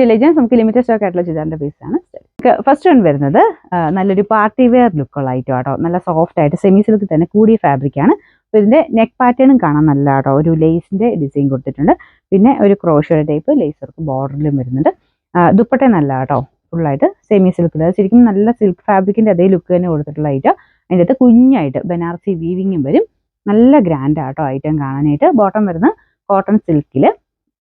Legends നമുക്ക് limited stock ആയിട്ടുള്ള ചുരിദാറിന്റെ പീസാണ്. ഫസ്റ്റ് വൺ വരുന്നത് നല്ലൊരു പാർട്ടി വെയർ ലുക്കുള്ള ഐറ്റം ആട്ടോ. നല്ല സോഫ്റ്റ് ആയിട്ട് സെമി സിൽക്ക് തന്നെ കൂടിയ ഫാബ്രിക് ആണ്. അപ്പോൾ ഇതിന്റെ നെക്ക് പാറ്റേണും കാണാൻ നല്ല ആട്ടോ. ഒരു ലേസിന്റെ ഡിസൈൻ കൊടുത്തിട്ടുണ്ട്. പിന്നെ ഒരു ക്രോഷ്യോ ടൈപ്പ് ലേസ് വർക്ക് ബോർഡറിലും വരുന്നുണ്ട്. ദുപ്പട്ട നല്ല ആട്ടോ. ഫുള്ളായിട്ട് സെമി സിൽക്ക്. അത് ശരിക്കും നല്ല സിൽക്ക് ഫാബ്രിക്കിന്റെ അതേ ലുക്ക് തന്നെ കൊടുത്തിട്ടുള്ള ഐറ്റം. അതിൻ്റെ അകത്ത് കുഞ്ഞായിട്ട് ബനാറസി വീവിങ്ങും വരും. നല്ല ഗ്രാൻഡ് ആട്ടോ ഐറ്റം കാണാനായിട്ട്. ബോട്ടം വരുന്ന കോട്ടൺ സിൽക്കിൽ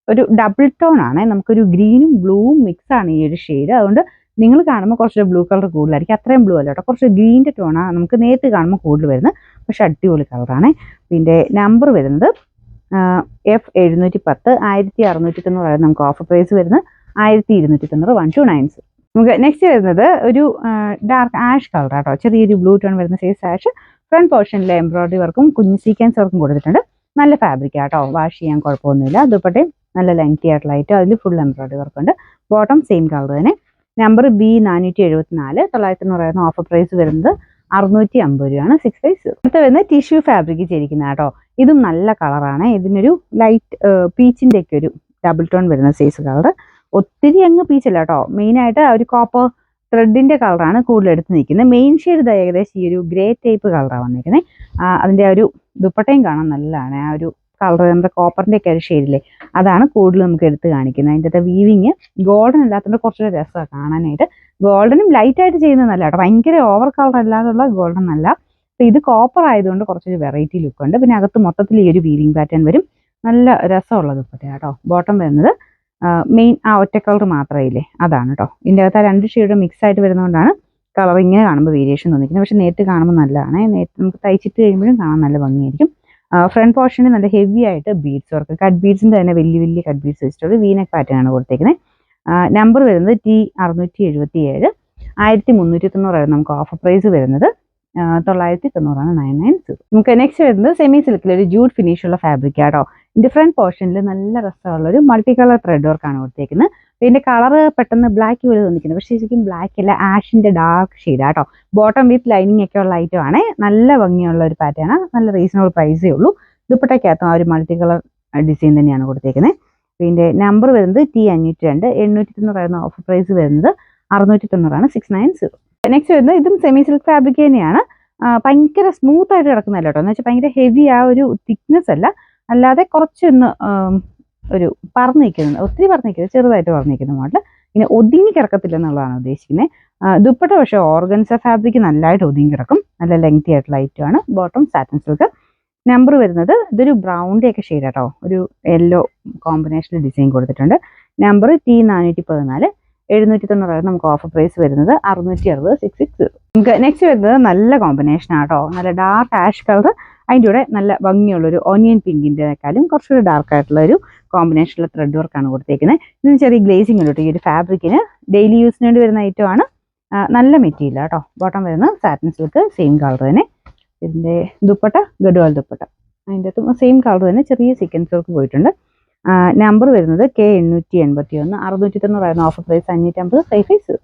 ഒരു ഡബിൾ ടോൺ ആണ്. നമുക്കൊരു ഗ്രീനും ബ്ലൂവും മിക്സ് ആണ് ഈ ഒരു ഷെയ്ഡ്. അതുകൊണ്ട് നിങ്ങൾ കാണുമ്പോൾ കുറച്ചൊരു ബ്ലൂ കളർ കൂടുതലായിരിക്കും. അത്രയും ബ്ലൂ അല്ല കേട്ടോ, കുറച്ച് ഗ്രീൻ്റെ ടോണാണ് നമുക്ക് നേരത്തെ കാണുമ്പോൾ കൂടുതൽ വരുന്നത്. പക്ഷെ അടിപൊളി കളറാണ്. പിന്നെ നമ്പർ വരുന്നത് F710 1690 നമുക്ക് ഓഫർ പ്രൈസ് വരുന്നത് 1290 1290. നമുക്ക് നെക്സ്റ്റ് വരുന്നത് ഒരു ഡാർക്ക് ആഷ് കളർ ആട്ടോ. ചെറിയൊരു ബ്ലൂ ടോൺ വരുന്ന സൈസ് ആഷ്. ഫ്രണ്ട് പോർഷനിൽ എംബ്രോയിഡറി വർക്കും കുഞ്ഞ് സീക്വൻസ് വർക്കും കൊടുത്തിട്ടുണ്ട്. നല്ല ഫാബ്രിക് ആട്ടോ, വാഷ് ചെയ്യാൻ കുഴപ്പമൊന്നുമില്ല. ദുപ്പട്ടയും നല്ല ലെങ്തി ആയിട്ടുള്ള ഐറ്റം. അതിൽ ഫുൾ എംബ്രോയിഡറി വർക്ക് ഉണ്ട്. ബോട്ടം സെയിം കളർ തന്നെ. നമ്പർ B474 990 ഓഫർ പ്രൈസ് വരുന്നത് 650 രൂപയാണ്. 650. അടുത്ത വരുന്നത് ടിഷ്യൂ ഫാബ്രിക് ചെയ്തിരിക്കുന്ന കേട്ടോ. ഇതും നല്ല കളറാണ്. ഇതിനൊരു ലൈറ്റ് പീച്ചിൻ്റെ ഒക്കെ ഒരു ഡബിൾ ടോൺ വരുന്ന സൈസ് കളർ. ഒത്തിരി അങ്ങ് പീച്ചല്ല കേട്ടോ. മെയിനായിട്ട് ഒരു കോപ്പർ ത്രെഡിന്റെ കളറാണ് കൂടുതൽ എടുത്ത് നിൽക്കുന്നത്. മെയിൻ ഷെയ്ഡ് ഏകദേശം ഈ ഒരു ഗ്രേ ടൈപ്പ് കളറാണ് വന്നിരിക്കുന്നത്. അതിൻ്റെ ഒരു ദുപ്പട്ടയും കാണാൻ നല്ലതാണ്. ആ ഒരു കളർ നമ്മുടെ കോപ്പറിൻ്റെ ഒക്കെ ഒരു ഷെയ്ഡില്ലേ, അതാണ് കൂടുതൽ നമുക്ക് എടുത്ത് കാണിക്കുന്നത്. അതിൻ്റെ അകത്ത് വീവിങ് ഗോൾഡൻ അല്ലാത്തതുകൊണ്ട് കുറച്ചുകൂടെ രസമാണ് കാണാനായിട്ട്. ഗോൾഡനും ലൈറ്റായിട്ട് ചെയ്യുന്നത് നല്ല കേട്ടോ. ഭയങ്കര ഓവർ കളർ അല്ലാതുള്ള ഗോൾഡൻ അല്ല. അപ്പോൾ ഇത് കോപ്പർ ആയതുകൊണ്ട് കുറച്ചൊരു വെറൈറ്റി ലുക്ക് ഉണ്ട്. പിന്നെ അകത്ത് മൊത്തത്തിൽ ഈ ഒരു വീവിങ് പാറ്റേൺ വരും. നല്ല രസമുള്ള ദുപ്പട്ട കേട്ടോ. ബോട്ടം വരുന്നത് മെയിൻ ആ ഒറ്റ കളർ മാത്രമേ ഇല്ലേ, അതാണ് കേട്ടോ. ഇതിൻ്റെ അകത്ത് ആ രണ്ട് ഷെയ്ഡ് മിക്സ് ആയിട്ട് വരുന്നതുകൊണ്ടാണ് കളർ ഇങ്ങനെ കാണുമ്പോൾ വേരിയേഷൻ തോന്നിക്കുന്നത്. പക്ഷെ നേരിട്ട് കാണുമ്പോൾ നല്ലതാണ്. നേരിട്ട് നമുക്ക് തയ്ച്ചിട്ട് കഴിയുമ്പോഴും കാണാൻ നല്ല ഭംഗിയായിരിക്കും. ഫ്രണ്ട് പോർഷനിൽ നല്ല ഹെവി ആയിട്ട് ബീഡ്സ് വർക്ക്, കട്ട് ബീഡ്സിൻ്റെ തന്നെ വലിയ വലിയ കട്ട് ബീഡ്സ് വെച്ചിട്ടുള്ള വീനക്ക് പാറ്റേൺ ആണ് കൊടുത്തേക്കുന്നത്. നമ്പർ വരുന്നത് T677 1390 നമുക്ക് ഓഫർ പ്രൈസ് വരുന്നത് 990 990. നമുക്ക് നെക്സ്റ്റ് വരുന്നത് സെമി സിൽക്കിൽ ഒരു ജൂഡ് ഫിനിഷ് ഉള്ള ഫാബ്രിക് ആട്ടോ. ഡിഫറെൻറ്റ് പോർഷനിൽ നല്ല രസമുള്ള ഒരു മൾട്ടി കളർ ത്രെഡ് വർക്കാണ് കൊടുത്തേക്കുന്നത്. ഇതിൻ്റെ കളർ പെട്ടെന്ന് ബ്ലാക്ക് പോലെ തോന്നിക്കുന്നത്, പക്ഷേ ശരിക്കും ബ്ലാക്ക് അല്ല, ആഷിൻ്റെ ഡാർക്ക് ഷെയ്ഡ് ആട്ടോ. ബോട്ടം വിത്ത് ലൈനിങ് ഒക്കെ ഉള്ള ഐറ്റം ആണ്. നല്ല ഭംഗിയുള്ള ഒരു പാറ്റേൺ ആണ്. നല്ല റീസണബിൾ പ്രൈസേ ഉള്ളൂ. ദുപ്പട്ടയ്ക്കകത്തും ആ ഒരു മൾട്ടി കളർ ഡിസൈൻ തന്നെയാണ് കൊടുത്തേക്കുന്നത്. ഇതിൻ്റെ നമ്പർ വരുന്നത് T502 890 ഓഫർ പ്രൈസ് വരുന്നത് 690 690. നെക്സ്റ്റ് വരുന്നത് ഇതും സെമി സിൽക്ക് ഫാബ്രിക് തന്നെയാണ്. ഭയങ്കര സ്മൂത്ത് ആയിട്ട് കിടക്കുന്നതല്ല കേട്ടോ. എന്ന് വെച്ചാൽ ഭയങ്കര ഹെവി ആ ഒരു തിക്നെസ് അല്ല, അല്ലാതെ കുറച്ചൊന്ന് ഒരു പറന്ന് നിൽക്കുന്നത്, ഒത്തിരി പറന്ന് നിൽക്കുന്നത്, ചെറുതായിട്ട് പറന്ന് നിൽക്കുന്ന മോഡൽ. ഇങ്ങനെ ഒതുങ്ങി കിടക്കത്തില്ല എന്നുള്ളതാണ് ഉദ്ദേശിക്കുന്നത്. ദുപ്പട്ട പക്ഷേ ഓർഗൻസ ഫാബ്രിക് നല്ലതായിട്ട് ഒതുങ്ങി കിടക്കും. നല്ല ലെങ്തി ആയിട്ടുള്ള ഐറ്റമാണ്. Bottom satin silk. നമ്പർ വരുന്നത് ഇതൊരു ബ്രൗണിൻ്റെ ഒക്കെ ഷെയ്ഡ് കേട്ടോ. ഒരു യെല്ലോ കോമ്പിനേഷനിൽ ഡിസൈൻ കൊടുത്തിട്ടുണ്ട്. നമ്പർ T414 790 നമുക്ക് ഓഫർ പ്രൈസ് വരുന്നത് 660 660. നമുക്ക് നെക്സ്റ്റ് വരുന്നത് നല്ല കോമ്പിനേഷൻ ആട്ടോ. നല്ല ഡാർക്ക് ആഷ് കളർ, അതിൻ്റെ കൂടെ നല്ല ഭംഗിയുള്ളൊരു ഓനിയൻ പിങ്കിൻ്റെക്കാളും കുറച്ചുകൂടി ഡാർക്ക് ആയിട്ടുള്ള ഒരു കോമ്പിനേഷനിലെ ത്രെഡ് വർക്കാണ് കൊടുത്തേക്കുന്നത്. ഇതിന് ചെറിയ ഗ്ലേസിംഗ് ഉണ്ട് ഈ ഒരു ഫാബ്രിക്കിന്. ഡെയിലി യൂസിന് വേണ്ടി വരുന്ന ഐറ്റമാണ്. നല്ല മെറ്റീരിയൽ കേട്ടോ. ബോട്ടം വരുന്നത് സാറ്റിൻ സിൽക്ക് സെയിം കളർ തന്നെ. ഇതിൻ്റെ ദുപ്പട്ട ഗഡ്വാൾ ദുപ്പട്ട, അതിൻ്റെ അകത്ത് സെയിം കളർ തന്നെ ചെറിയ സീക്വൻസ് വർക്ക് പോയിട്ടുണ്ട്. നമ്പർ വരുന്നത് K881 690 ഓഫർ പ്രൈസ് 550 550.